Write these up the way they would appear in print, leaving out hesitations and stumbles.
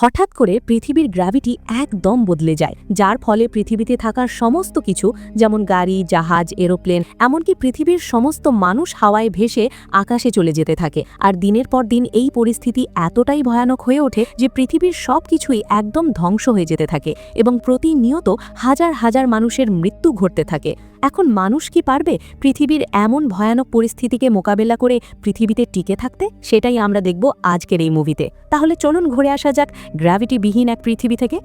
হঠাৎ করে পৃথিবীর গ্র্যাভিটি একদম বদলে যায়, যার ফলে পৃথিবীতে থাকার সমস্ত কিছু, যেমন গাড়ি, জাহাজ, এরোপ্লেন, এমনকি পৃথিবীর সমস্ত মানুষ হাওয়ায় ভেসে আকাশে চলে যেতে থাকে। আর দিনের পর দিন এই পরিস্থিতি এতটাই ভয়ানক হয়ে ওঠে যে পৃথিবীর সব কিছুই একদম ধ্বংস হয়ে যেতে থাকে এবং প্রতিনিয়ত হাজার হাজার মানুষের মৃত্যু ঘটতে থাকে। এখন মানুষ কি পারবে পৃথিবীর এমন ভয়ানক পরিস্থিতিকে মোকাবেলা করে পৃথিবীতে টিকে থাকতে? সেটাই আমরা দেখব আজকের এই মুভিতে। তাহলে চলুন ঘুরে আসা যাক গ্র্যাভিটিবিহীন এক পৃথিবী থেকে।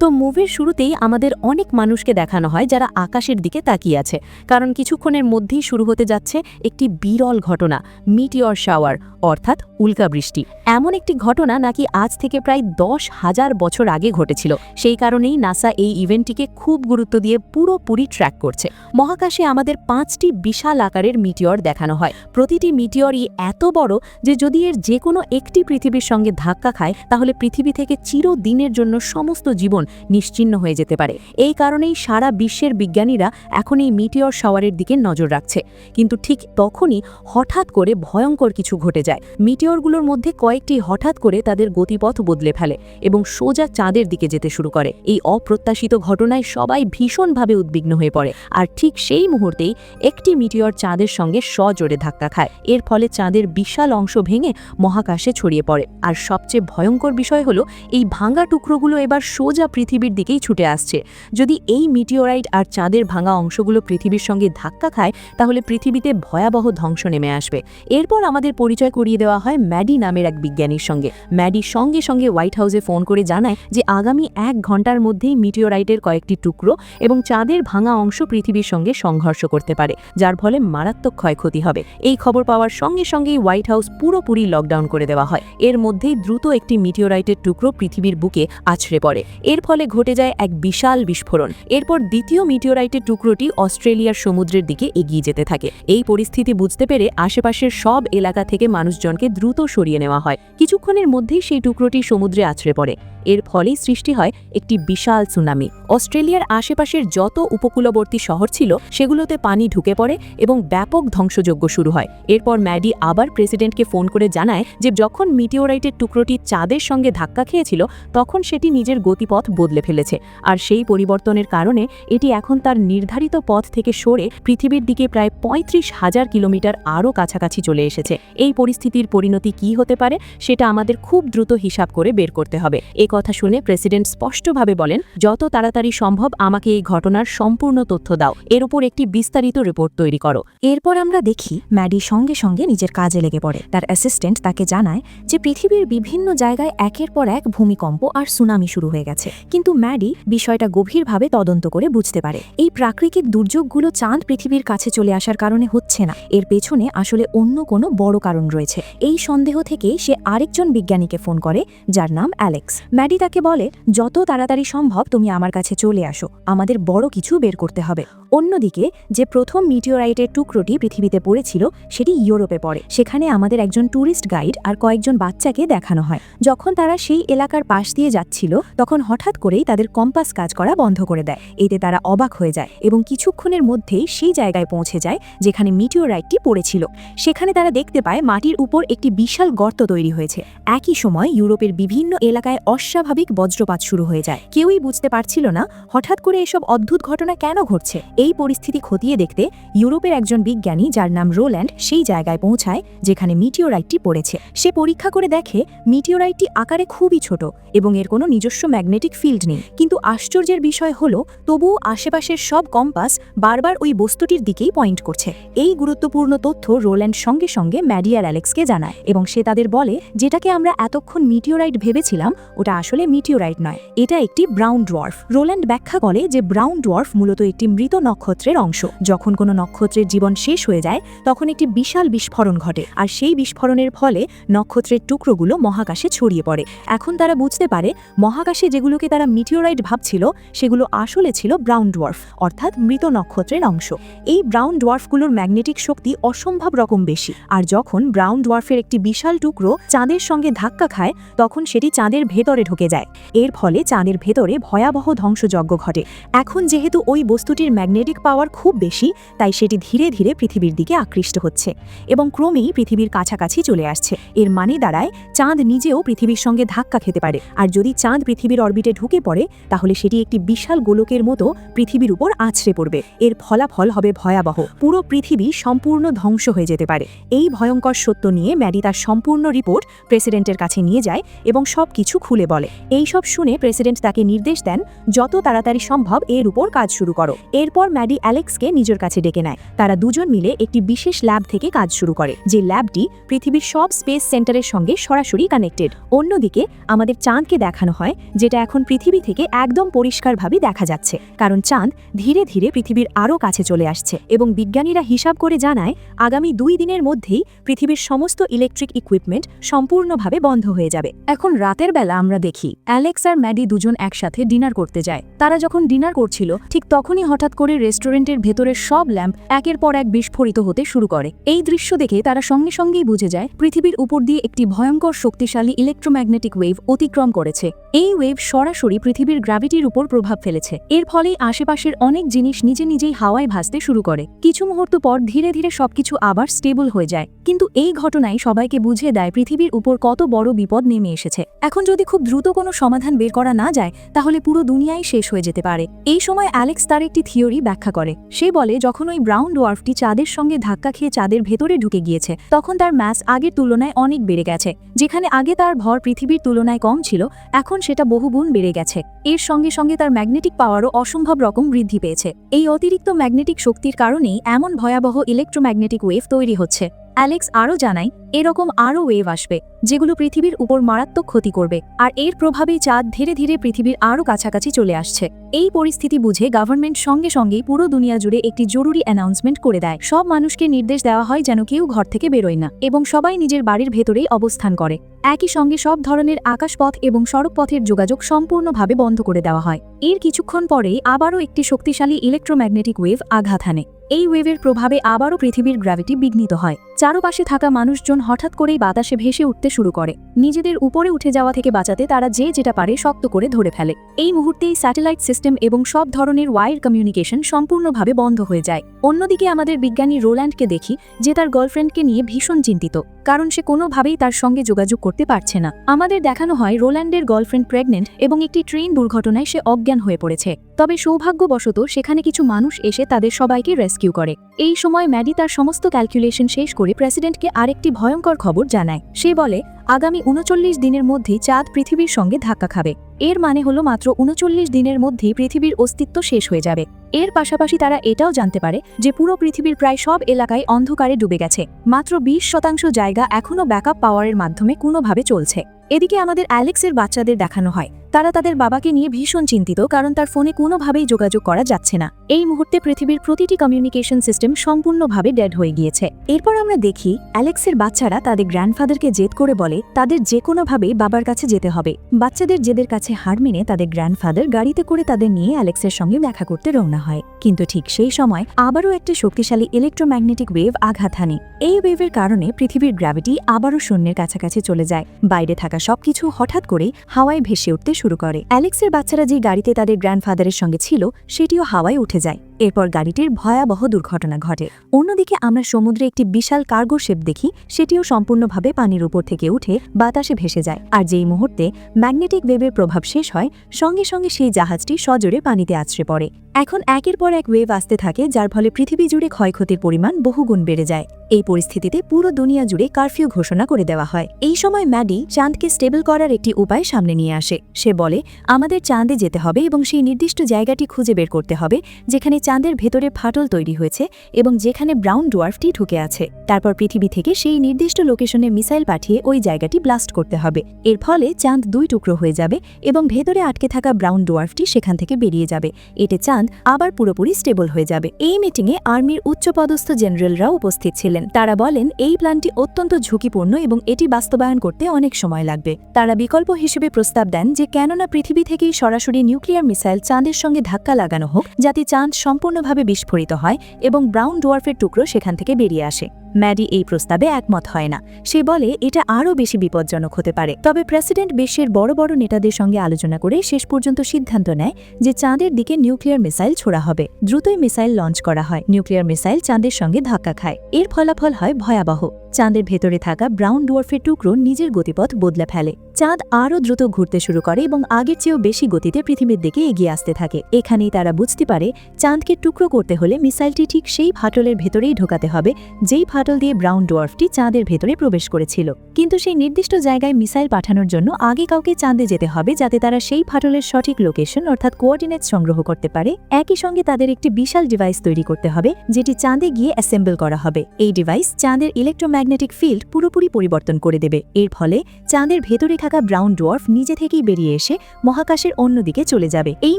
তো মুভির শুরুতেই আমাদের অনেক মানুষকে দেখানো হয় যারা আকাশের দিকে তাকিয়ে আছে, কারণ কিছুক্ষণের মধ্যেই শুরু হতে যাচ্ছে একটি বিরল ঘটনা, মিটিওর শাওয়ার, অর্থাৎ উল্কাবৃষ্টি। এমন একটি ঘটনা নাকি আজ থেকে প্রায় 10,000 বছর আগে ঘটেছিল। সেই কারণেই নাসা এই ইভেন্টটিকে খুব গুরুত্ব দিয়ে পুরোপুরি ট্র্যাক করছে। মহাকাশে আমাদের 5টি বিশাল আকারের মিটিওর দেখানো হয়। প্রতিটি মিটিওরই এত বড় যে যদি এর যে কোনো একটি পৃথিবীর সঙ্গে ধাক্কা খায় তাহলে পৃথিবী থেকে চিরদিনের জন্য সমস্ত জীবন নিশ্চিহ্ন হয়ে যেতে পারে। এই কারণেই সারা বিশ্বের বিজ্ঞানীরা এখন এই মিটিওর শাওয়ারের দিকে নজর রাখছে। কিন্তু ঠিক তখনই হঠাৎ করে ভয়ঙ্কর কিছু ঘটে যায়। মিটিওরগুলোর মধ্যে কয়েকটি হঠাৎ করে তাদের গতিপথ বদলে ফেলে এবং সোজা চাঁদের দিকে যেতে শুরু করে। এই অপ্রত্যাশিত ঘটনায় সবাই ভীষণভাবে উদ্বিগ্ন হয়ে পড়ে। আর ঠিক সেই মুহূর্তেই একটি মিটিওর চাঁদের সঙ্গে সজোরে ধাক্কা খায়। এর ফলে চাঁদের বিশাল অংশ ভেঙে মহাকাশে ছড়িয়ে পড়ে। আর সবচেয়ে ভয়ঙ্কর বিষয় হলো এই ভাঙা টুকরোগুলো এবার সোজা পৃথিবীর দিকেই ছুটে আসছে। যদি এই মিটিওরাইট আর চাঁদের ভাঙা অংশগুলো পৃথিবীর সঙ্গে ধাক্কা খায় তাহলে পৃথিবীতে ভয়াবহ ধ্বংস নেমে আসবে। এরপর আমাদের পরিচয় করিয়ে দেওয়া হয় ম্যাডি নামের এক বিজ্ঞানীর সঙ্গে। ম্যাডি সঙ্গে সঙ্গে হোয়াইট হাউসে ফোন করে জানায় যে আগামী 1 ঘন্টার মধ্যেই মিটিওরাইটের কয়েকটি টুকরো এবং চাঁদের ভাঙা অংশ পৃথিবীর সঙ্গে সংঘর্ষ করতে পারে, যার ফলে মারাত্মক ক্ষয়ক্ষতি হবে। এই খবর পাওয়ার সঙ্গে সঙ্গেই হোয়াইট হাউস পুরোপুরি লকডাউন করে দেওয়া হয়। এর মধ্যেই দ্রুত একটি মিটিওরাইটের টুকরো পৃথিবীর বুকে আছড়ে পড়ে। এর ফলে ঘটে যায় এক বিশাল বিস্ফোরণ। এরপর দ্বিতীয় মিটিওরাইটের টুকরোটি অস্ট্রেলিয়ার সমুদ্রের দিকে এগিয়ে যেতে থাকে। এই পরিস্থিতি বুঝতে পেরে আশেপাশের সব এলাকা থেকে মানুষজনকে দ্রুত সরিয়ে নেওয়া হয়। কিছুক্ষণের মধ্যেই সেই টুকরোটি সমুদ্রে আছড়ে পড়ে। এর ফলেই সৃষ্টি হয় একটি বিশাল সুনামি। অস্ট্রেলিয়ার আশেপাশের যত উপকূলবর্তী শহর ছিল সেগুলোতে পানি ঢুকে পড়ে এবং ব্যাপক ধ্বংসযজ্ঞ শুরু হয়। এরপর ম্যাডি আবার প্রেসিডেন্টকে ফোন করে জানায় যে যখন মিটিওরাইটের টুকরোটি চাঁদের সঙ্গে ধাক্কা খেয়েছিল তখন সেটি নিজের গতিপথ বদলে ফেলেছে, আর সেই পরিবর্তনের কারণে এটি এখন তার নির্ধারিত পথ থেকে সরে পৃথিবীর দিকে প্রায় 35,000 কিলোমিটার আরও কাছাকাছি চলে এসেছে। এই পরিস্থিতির পরিণতি কী হতে পারে সেটা আমাদের খুব দ্রুত হিসাব করে বের করতে হবে। কথা শুনে প্রেসিডেন্ট স্পষ্টভাবে বলেন, যত তাড়াতাড়ি সম্ভব আমাকে এই ঘটনার সম্পূর্ণ তথ্য দাও, এর উপর একটি বিস্তারিত রিপোর্ট তৈরি করো। এরপর আমরা দেখি ম্যাডি সঙ্গে সঙ্গে নিজের কাজে লেগে পড়ে। তার অ্যাসিস্ট্যান্ট তাকে জানায় যে পৃথিবীর বিভিন্ন জায়গায় একের পর এক ভূমিকম্প আর সুনামি শুরু হয়ে গেছে। কিন্তু ম্যাডি বিষয়টা গভীরভাবে তদন্ত করে বুঝতে পারে এই প্রাকৃতিক দুর্যোগগুলো চাঁদ পৃথিবীর কাছে চলে আসার কারণে হচ্ছে না, এর পেছনে আসলে অন্য কোনো বড় কারণ রয়েছে। এই সন্দেহ থেকে সে আরেকজন বিজ্ঞানীকে ফোন করে যার নাম অ্যালেক্স। ম্যাডি তাকে বলে, যত তাড়াতাড়ি সম্ভব তুমি আমার কাছে চলে আসো, আমাদের বড় কিছু বের করতে হবে। অন্যদিকে যে প্রথম মিটিওরাইটের টুকরোটি পৃথিবীতে পড়েছিল সেটি ইউরোপে পড়ে। সেখানে আমাদের একজন ট্যুরিস্ট গাইড আর কয়েকজন বাচ্চাকে দেখানো হয়। যখন তারা সেই এলাকার পাশ দিয়ে যাচ্ছিল তখন হঠাৎ করেই তাদের কম্পাস কাজ করা বন্ধ করে দেয়। এতে তারা অবাক হয়ে যায় এবং কিছুক্ষণের মধ্যেই সেই জায়গায় পৌঁছে যায় যেখানে মিটিওরাইটটি পড়েছিল। সেখানে তারা দেখতে পায় মাটির উপর একটি বিশাল গর্ত তৈরি হয়েছে। একই সময় ইউরোপের বিভিন্ন এলাকায় অস্বাভাবিক বজ্রপাত শুরু হয়ে যায়। কেউই বুঝতে পারছিল না হঠাৎ করে এসব অদ্ভুত ঘটনা কেন ঘটছে। এই পরিস্থিতি খতিয়ে দেখতে ইউরোপের একজন বিজ্ঞানী যার নাম রোল্যান্ড সেই জায়গায় পৌঁছায় যেখানে মিটিওরাইটটি পড়েছে। সে পরীক্ষা করে দেখে মিটিওরাইটটি আকারে খুবই ছোট এবং এর কোনো নিজস্ব ম্যাগনেটিক ফিল্ড নেই। কিন্তু আশ্চর্যের বিষয় হলো তবুও আশেপাশের সব কম্পাস বারবার ওই বস্তুটির দিকেই পয়েন্ট করছে। এই গুরুত্বপূর্ণ তথ্য রোল্যান্ড সঙ্গে সঙ্গে ম্যাডি আর অ্যালেক্সকে জানায় এবং সে তাদের বলে, যেটাকে আমরা এতক্ষণ মিটিওরাইট ভেবেছিলাম ওটা আসলে মিটিওরাইট নয়, এটা একটি ব্রাউন ডোয়ার্ফ। রোল্যান্ড ব্যাখ্যা করে যে ব্রাউন ডোয়ার্ফ মূলত একটি মৃত নক্ষত্রের অংশ। যখন কোনো নক্ষত্রের জীবন শেষ হয়ে যায় তখন একটি বিশাল বিস্ফোরণ ঘটে, আর সেই বিস্ফোরণের ফলে নক্ষত্রের টুকরোগুলো মহাকাশে ছড়িয়ে পড়ে। এখন তারা বুঝতে পারে মহাকাশে যেগুলোকে তারা মিটিওরাইট ভাবছিল সেগুলো আসলে ছিল ব্রাউন ডোয়ার্ফ, অর্থাৎ মৃত নক্ষত্রের অংশ। এই ব্রাউন ডোয়ার্ফগুলোর ম্যাগনেটিক শক্তি অসম্ভব রকম বেশি, আর যখন ব্রাউন ডোয়ার্ফের একটি বিশাল টুকরো চাঁদের সঙ্গে ধাক্কা খায় তখন সেটি চাঁদের ভেতরে ঢুকে যায়। এর ফলে চাঁদের ভেতরে ভয়াবহ ধ্বংসযজ্ঞ ঘটে। এখন যেহেতু ওই বস্তুটির ম্যাগনেটিক ম্যাগনেটিক পাওয়ার খুব বেশি, তাই সেটি ধীরে ধীরে পৃথিবীর দিকে আকৃষ্ট হচ্ছে এবং ক্রমেই পৃথিবীর কাছাকাছি চলে আসছে। এর মানে দাঁড়ায় চাঁদ নিজেও পৃথিবীর সঙ্গে ধাক্কা খেতে পারে, আর যদি চাঁদ পৃথিবীর অরবিটে ঢুকে পড়ে তাহলে সেটি একটি বিশাল গোলকের মতো পৃথিবীর উপর আছড়ে পড়বে। এর ফলাফল হবে ভয়াবহ, পুরো পৃথিবী সম্পূর্ণ ধ্বংস হয়ে যেতে পারে। এই ভয়ঙ্কর সত্য নিয়ে ম্যাডি তার সম্পূর্ণ রিপোর্ট প্রেসিডেন্টের কাছে নিয়ে যায় এবং সবকিছু খুলে বলে। এই সব শুনে প্রেসিডেন্ট তাকে নির্দেশ দেন, যত তাড়াতাড়ি সম্ভব এর উপর কাজ শুরু করো। এরপর ম্যাডি অ্যালেক্সকে নিজের কাছে ডেকে নেয়। তারা দুজন মিলে একটি বিশেষ ল্যাব থেকে কাজ শুরু করে, যে ল্যাবটি পৃথিবীর সব স্পেস সেন্টারের সঙ্গে সরাসরি কানেক্টেড। অন্যদিকে আমাদের চাঁদকে দেখানো হয়, যেটা এখন পৃথিবী থেকে একদম পরিষ্কারভাবে দেখা যাচ্ছে, কারণ চাঁদ ধীরে ধীরে পৃথিবীর আরও কাছে চলে আসছে এবং বিজ্ঞানীরা হিসাব করে জানায় আগামী 2 দিনের মধ্যেই পৃথিবীর সমস্ত ইলেকট্রিক ইকুইপমেন্ট সম্পূর্ণভাবে বন্ধ হয়ে যাবে। এখন রাতের বেলা আমরা দেখি অ্যালেক্স আর ম্যাডি দুজন একসাথে ডিনার করতে যায়। তারা যখন ডিনার করছিল ঠিক তখনই হঠাৎ করে রেস্টুরেন্টের ভেতরের সব ল্যাম্প একের পর এক বিস্ফোরিত হতে শুরু করে। এই দৃশ্য দেখে তারা সঙ্গে সঙ্গেই বুঝে যায় পৃথিবীর উপর দিয়ে একটি ভয়ঙ্কর শক্তিশালী ইলেকট্রোম্যাগনেটিক ওয়েভ অতিক্রম করেছে। এই ওয়েভ সরাসরি পৃথিবীর গ্র্যাভিটির উপর প্রভাব ফেলেছে। এর ফলেই আশেপাশের অনেক জিনিস নিজে নিজেই হাওয়ায় ভাসতে শুরু করে। কিছু মুহূর্ত পর ধীরে ধীরে সবকিছু আবার স্টেবল হয়ে যায়। কিন্তু এই ঘটনাই সবাইকে বুঝিয়ে দেয় পৃথিবীর উপর কত বড় বিপদ নেমে এসেছে। এখন যদি খুব দ্রুত কোনো সমাধান বের করা না যায় তাহলে পুরো দুনিয়াই শেষ হয়ে যেতে পারে। এই সময় অ্যালেক্স তার একটি থিওরি ব্যাখ্যা করে। সে বলে যখন ওই ব্রাউন ডোয়ার্ফটি চাঁদের সঙ্গে ধাক্কা খেয়ে চাঁদের ভেতরে ঢুকে গিয়েছে তখন তার ম্যাস আগের তুলনায় অনেক বেড়ে গেছে। যেখানে আগে তার ভর পৃথিবীর তুলনায় কম ছিল, এখন সেটা বহুগুণ বেড়ে গেছে। এর সঙ্গে সঙ্গে তার ম্যাগনেটিক পাওয়ারও অসম্ভব রকম বৃদ্ধি পেয়েছে। এই অতিরিক্ত ম্যাগনেটিক শক্তির কারণেই এমন ভয়াবহ ইলেকট্রোম্যাগনেটিক ওয়েভ তৈরি হচ্ছে। অ্যালেক্স আরও জানায় এরকম আরও ওয়েভ আসবে যেগুলো পৃথিবীর উপর মারাত্মক ক্ষতি করবে, আর এর প্রভাবেই চাঁদ ধীরে ধীরে পৃথিবীর আরও কাছাকাছি চলে আসছে। এই পরিস্থিতি বুঝে গভর্নমেন্ট সঙ্গে সঙ্গেই পুরো দুনিয়া জুড়ে একটি জরুরি অ্যানাউন্সমেন্ট করে দেয়। সব মানুষকে নির্দেশ দেওয়া হয় যেন কেউ ঘর থেকে বেরোয় না এবং সবাই নিজের বাড়ির ভেতরেই অবস্থান করে। একই সঙ্গে সব ধরনের আকাশপথ এবং সড়কপথের যোগাযোগ সম্পূর্ণভাবে বন্ধ করে দেওয়া হয়। এর কিছুক্ষণ পরেই আবারও একটি শক্তিশালী ইলেকট্রোম্যাগনেটিক ওয়েভ আঘাত হানে। এই ওয়েভের প্রভাবে আবারও পৃথিবীর গ্র্যাভিটি বিঘ্নিত হয়। চারপাশে থাকা মানুষজন হঠাৎ করেই বাতাসে ভেসে উঠতে শুরু করে। নিজেদের উপরে উঠে যাওয়া থেকে বাঁচাতে তারা যে যেটা পারে শক্ত করে ধরে ফেলে। এই মুহূর্তেই স্যাটেলাইট সিস্টেম এবং সব ধরনের ওয়্যার কমিউনিকেশন সম্পূর্ণভাবে বন্ধ হয়ে যায়। অন্যদিকে আমাদের বিজ্ঞানী রোল্যান্ডকে দেখি, যে তার গার্লফ্রেন্ডকে নিয়ে ভীষণ চিন্তিত, কারণ সে কোনোভাবেই তার সঙ্গে যোগাযোগ করতে পারছে না। আমাদের দেখানো হয় রোল্যান্ডের গার্লফ্রেন্ড প্রেগনেন্ট এবং একটি ট্রেন দুর্ঘটনায় সে অজ্ঞান হয়ে পড়েছে। তবে সৌভাগ্যবশত সেখানে কিছু মানুষ এসে তাদের সবাইকে রেস্কিউ করে। এই সময় ম্যাডি তার সমস্ত ক্যালকুলেশন শেষ করে প্রেসিডেন্টকে আরেকটি ভয়ঙ্কর খবর জানায়। সে বলে আগামী 39 দিনের মধ্যেই চাঁদ পৃথিবীর সঙ্গে ধাক্কা খাবে। এর মানে হলো মাত্র 39 দিনের মধ্যেই পৃথিবীর অস্তিত্ব শেষ হয়ে যাবে। এর পাশাপাশি তারা এটাও জানতে পারে যে পুরো পৃথিবীর প্রায় সব এলাকায় অন্ধকারে ডুবে গেছে। মাত্র 20% জায়গা এখনও ব্যাকআপ পাওয়ারের মাধ্যমে কোনোভাবে চলছে। এদিকে আমাদের অ্যালেক্সের বাচ্চাদের দেখানো হয়। তারা তাদের বাবাকে নিয়ে ভীষণ চিন্তিত, কারণ তার ফোনে কোনোভাবেই যোগাযোগ করা যাচ্ছে না। এই মুহূর্তে পৃথিবীর প্রতিটি কমিউনিকেশন সিস্টেম সম্পূর্ণভাবে ডেড হয়ে গিয়েছে। এরপর আমরা দেখি অ্যালেক্সের বাচ্চারা তাদের গ্র্যান্ডফাদারকে জেদ করে বলে তাদের যে কোনোভাবেই বাবার কাছে যেতে হবে। বাচ্চাদের জেদের কাছে হার মেনে তাদের গ্র্যান্ডফাদার গাড়িতে করে তাদের নিয়ে অ্যালেক্সের সঙ্গে দেখা করতে রওনা হয়। কিন্তু ঠিক সেই সময় আবারও একটি শক্তিশালী ইলেকট্রোম্যাগনেটিক ওয়েভ আঘাত হানে। এই ওয়েভের কারণে পৃথিবীর গ্র্যাভিটি আবারও শূন্যের কাছাকাছি চলে যায়। বাইরে থাকা সবকিছু হঠাৎ করে হাওয়ায় ভেসে উঠতে শুরু করে। অ্যালেক্সের বাচ্চারা যে গাড়িতে তাদের গ্র্যান্ডফাদারের সঙ্গে ছিল সেটিও হাওয়ায় উঠে যায়। এরপর গাড়িটির ভয়াবহ দুর্ঘটনা ঘটে। অন্যদিকে আমরা সমুদ্রে একটি বিশাল কার্গো শিপ দেখি, সেটিও সম্পূর্ণভাবে পানির উপর থেকে উঠে বাতাসে ভেসে যায়। আর যেই মুহূর্তে ম্যাগনেটিক ওয়েভের প্রভাব শেষ হয় সঙ্গে সঙ্গে সেই জাহাজটি সজোরে পানিতে আছড়ে পড়ে। এখন একের পর এক ওয়েভ আসতে থাকে, যার ফলে পৃথিবী জুড়ে ক্ষয়ক্ষতির পরিমাণ বহুগুণ বেড়ে যায়। এই পরিস্থিতিতে পুরো দুনিয়া জুড়ে কারফিউ ঘোষণা করে দেওয়া হয়। এই সময় ম্যাডি চাঁদকে স্টেবল করার একটি উপায় সামনে নিয়ে আসে। সে বলে আমাদের চাঁদে যেতে হবে এবং সেই নির্দিষ্ট জায়গাটি খুঁজে বের করতে হবে যেখানে চাঁদের ভেতরে ফাটল তৈরি হয়েছে এবং যেখানে ব্রাউন ডোয়ার্ফটি ঢুকে আছে। তারপর পৃথিবী থেকে সেই নির্দিষ্ট লোকেশনে মিসাইল পাঠিয়ে ওই জায়গাটি ব্লাস্ট করতে হবে। এর ফলে চাঁদ 2 টুকরো হয়ে যাবে এবং ভেতরে আটকে থাকা ব্রাউন ডোয়ার্ফটি সেখান থেকে বেরিয়ে যাবে। এতে চাঁদ আবার পুরোপুরি স্টেবল হয়ে যাবে। এই মিটিংয়ে আর্মির উচ্চপদস্থ জেনারেলরাও উপস্থিত ছিলেন। তারা বলেন এই প্ল্যানটি অত্যন্ত ঝুঁকিপূর্ণ এবং এটি বাস্তবায়ন করতে অনেক সময় লাগবে। তারা বিকল্প হিসেবে প্রস্তাব দেন যে কেননা পৃথিবী থেকেই সরাসরি নিউক্লিয়ার মিসাইল চাঁদের সঙ্গে ধাক্কা লাগানো হোক, যাতে চাঁদ সম্পূর্ণভাবে বিস্ফোরিত হয় এবং ব্রাউন ডোয়ার্ফের টুকরো সেখান থেকে বেরিয়ে আসে। ম্যাডি এই প্রস্তাবে একমত হয় না। সে বলে এটা আরও বেশি বিপজ্জনক হতে পারে। তবে প্রেসিডেন্ট বিশ্বের বড় বড় নেতাদের সঙ্গে আলোচনা করে শেষ পর্যন্ত সিদ্ধান্ত নেয় যে চাঁদের দিকে নিউক্লিয়ার মিসাইল ছোড়া হবে। দ্রুতই মিসাইল লঞ্চ করা হয়। নিউক্লিয়ার মিসাইল চাঁদের সঙ্গে ধাক্কা খায়। এর ফলাফল হয় ভয়াবহ। চাঁদের ভেতরে থাকা ব্রাউন ডোয়ার্ফের টুকরো নিজের গতিপথ বদলে ফেলে। চাঁদ আরও দ্রুত ঘুরতে শুরু করে এবং আগের চেয়েও বেশি গতিতে পৃথিবীর দিকে এগিয়ে আসতে থাকে। এখানেই তারা বুঝতে পারে চাঁদকে টুকরো করতে হলে মিসাইলটি ঠিক সেই ফাটলের ভেতরেই ঢোকাতে হবে যেই ফাটল দিয়ে ব্রাউন ডোয়ার্ফটি চাঁদের ভেতরে প্রবেশ করেছিল। কিন্তু সেই নির্দিষ্ট জায়গায় মিসাইল পাঠানোর জন্য আগে কাউকে চাঁদে যেতে হবে যাতে তারা সেই ফাটলের সঠিক লোকেশন অর্থাৎ কোঅর্ডিনেটস সংগ্রহ করতে পারে। একই সঙ্গে তাদের একটি বিশাল ডিভাইস তৈরি করতে হবে যেটি চাঁদে গিয়ে অ্যাসেম্বল করা হবে। এই ডিভাইস চাঁদের ইলেকট্রোম্যাগনেটিক ফিল্ড পুরোপুরি পরিবর্তন করে দেবে। এর ফলে চাঁদের ভেতরে থাকা ব্রাউন ডোয়ার্ফ নিজে থেকেই বেরিয়ে এসে মহাকাশের অন্যদিকে চলে যাবে। এই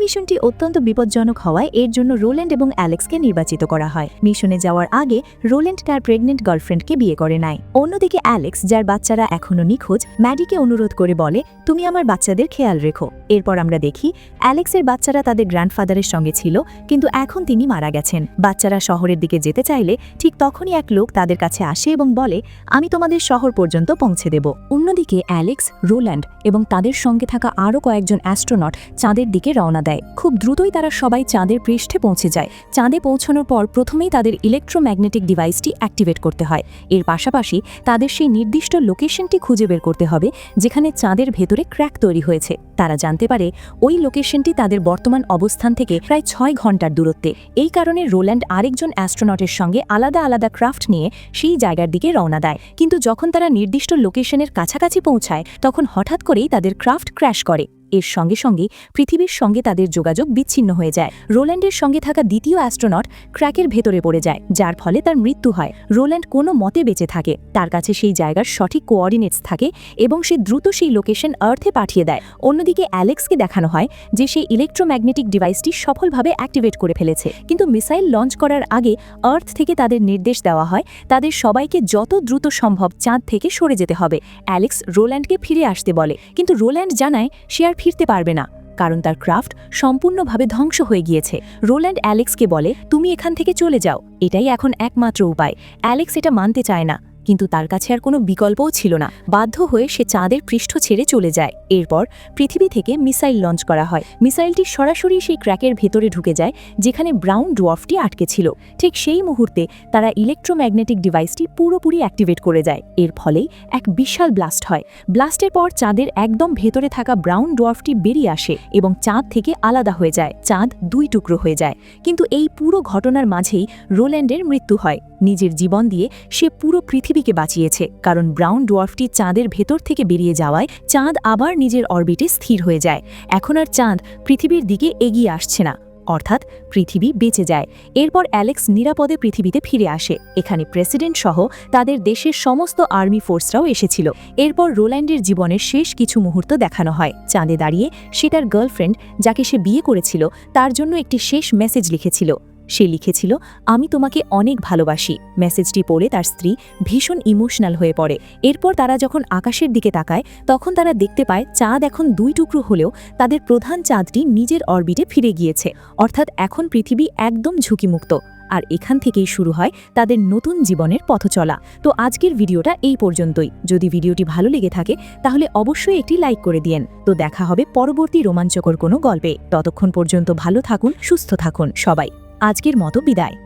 মিশনটি অত্যন্ত বিপজ্জনক হওয়ায় এর জন্য রোল্যান্ড এবং অ্যালেক্সকে নির্বাচিত করা হয়। মিশনে যাওয়ার আগে রোল্যান্ড তার প্রেগনেন্ট গার্লফ্রেন্ডকে বিয়ে করে নেয়। অন্যদিকে অ্যালেক্স, যার বাচ্চারা এখনও নিখোঁজ, ম্যাডিকে অনুরোধ করে বলে, তুমি আমার বাচ্চাদের খেয়াল রেখো। এরপর আমরা দেখি অ্যালেক্সের বাচ্চারা তাদের গ্র্যান্ডফাদারের সঙ্গে ছিল, কিন্তু এখন তিনি মারা গেছেন। বাচ্চারা শহরের দিকে যেতে চাইলে ঠিক তখনই এক লোক তাদের কাছে আসে এবং বলে, আমি তোমাদের শহর পর্যন্ত পৌঁছে দেব। অন্যদিকে অ্যালেক্স, রোল্যান্ড এবং তাদের সঙ্গে থাকা আরও কয়েকজন অ্যাস্ট্রোনট চাঁদের দিকে রওনা দেয়। খুব দ্রুতই তারা সবাই চাঁদের পৃষ্ঠে পৌঁছে যায়। চাঁদে পৌঁছানোর পর প্রথমেই তাদের ইলেকট্রোম্যাগনেটিক ডিভাইসটি অ্যাক্টিভেট করতে হয়। এর পাশাপাশি তাদের সেই নির্দিষ্ট লোকেশনটি খুঁজে বের করতে হবে যেখানে চাঁদের ভেতরে ক্র্যাক তৈরি হয়েছে। তারা জানতে পারে ওই লোকেশনটি তাদের বর্তমান অবস্থান থেকে প্রায় 6 ঘন্টার দূরত্বে। এই কারণে রোল্যান্ড আরেকজন অ্যাস্ট্রোনটের সঙ্গে আলাদা আলাদা ক্রাফট নিয়ে সেই জায়গার দিকে রওনা দেয়। কিন্তু যখন তারা নির্দিষ্ট লোকেশনের কাছাকাছি পৌঁছায় তখন হঠাৎ করেই তাদের ক্রাফট ক্র্যাশ করে। এর সঙ্গে সঙ্গে পৃথিবীর সঙ্গে তাদের যোগাযোগ বিচ্ছিন্ন হয়ে যায়। রোল্যান্ডের সঙ্গে থাকা দ্বিতীয় অ্যাস্ট্রোনট ক্র্যাকের ভেতরে পড়ে যায়, যার ফলে তার মৃত্যু হয়। রোল্যান্ড কোনো মতে বেঁচে থাকে, তার কাছে সেই জায়গার সঠিক কোঅর্ডিনেটস থাকে এবং সে দ্রুত সেই লোকেশন আর্থে পাঠিয়ে দেয়। অন্যদিকে অ্যালেক্সকে দেখানো হয় যে সেই ইলেকট্রোম্যাগনেটিক ডিভাইসটি সফলভাবে অ্যাক্টিভেট করে ফেলেছে। কিন্তু মিসাইল লঞ্চ করার আগে আর্থ থেকে তাদের নির্দেশ দেওয়া হয় তাদের সবাইকে যত দ্রুত সম্ভব চাঁদ থেকে সরে যেতে হবে। অ্যালেক্স রোল্যান্ডকে ফিরে আসতে বলে, কিন্তু রোল্যান্ড জানায় সে আর ফিরতে পারবে না, কারণ তার ক্রাফট সম্পূর্ণভাবে ধ্বংস হয়ে গিয়েছে। রোল্যান্ড অ্যালেক্সকে বলে, তুমি এখান থেকে চলে যাও, এটাই এখন একমাত্র উপায়। অ্যালেক্স এটা মানতে চায় না, কিন্তু তার কাছে আর কোনো বিকল্পও ছিল না। বাধ্য হয়ে সে চাঁদের পৃষ্ঠ ছেড়ে চলে যায়। এরপর পৃথিবী থেকে মিসাইল লঞ্চ করা হয়। মিসাইলটি সরাসরি সেই ক্র্যাকের ভেতরে ঢুকে যায় যেখানে ব্রাউন ডোয়ার্ফটি আটকে ছিল। ঠিক সেই মুহূর্তে তারা ইলেকট্রোম্যাগনেটিক ডিভাইসটি পুরোপুরি অ্যাক্টিভেট করে যায়। এর ফলেই এক বিশাল ব্লাস্ট হয়। ব্লাস্টের পর চাঁদের একদম ভেতরে থাকা ব্রাউন ডোয়ার্ফটি বেরিয়ে আসে এবং চাঁদ থেকে আলাদা হয়ে যায়। চাঁদ 2 টুকরো হয়ে যায়। কিন্তু এই পুরো ঘটনার মাঝেই রোল্যান্ডের মৃত্যু হয়। নিজের জীবন দিয়ে সে পুরো পৃথিবীকে বাঁচিয়েছে, কারণ ব্রাউন ডোয়ার্ফটি চাঁদের ভেতর থেকে বেরিয়ে যাওয়ায় চাঁদ আবার নিজের অরবিটে স্থির হয়ে যায়। এখন আর চাঁদ পৃথিবীর দিকে এগিয়ে আসছে না, অর্থাৎ পৃথিবী বেঁচে যায়। এরপর অ্যালেক্স নিরাপদে পৃথিবীতে ফিরে আসে। এখানে প্রেসিডেন্ট সহ তাদের দেশের সমস্ত আর্মি ফোর্সরাও এসেছিল। এরপর রোল্যান্ডের জীবনের শেষ কিছু মুহূর্ত দেখানো হয়। চাঁদে দাঁড়িয়ে সে তার গার্লফ্রেন্ড, যাকে সে বিয়ে করেছিল, তার জন্য একটি শেষ মেসেজ লিখেছিল। সে লিখেছিল, আমি তোমাকে অনেক ভালোবাসি। মেসেজটি পড়ে তার স্ত্রী ভীষণ ইমোশনাল হয়ে পড়ে। এরপর তারা যখন আকাশের দিকে তাকায় তখন তারা দেখতে পায় চাঁদ এখন 2 টুকরো হলেও তাদের প্রধান চাঁদটি নিজের অরবিটে ফিরে গিয়েছে, অর্থাৎ এখন পৃথিবী একদম ঝুঁকিমুক্ত। আর এখান থেকেই শুরু হয় তাদের নতুন জীবনের পথ চলা। তো আজকের ভিডিওটা এই পর্যন্তই। যদি ভিডিওটি ভালো লেগে থাকে তাহলে অবশ্যই একটি লাইক করে দিয়েন। তো দেখা হবে পরবর্তী রোমাঞ্চকর কোনো গল্পে। ততক্ষণ পর্যন্ত ভালো থাকুন, সুস্থ থাকুন সবাই। আজকের মতো বিদায়।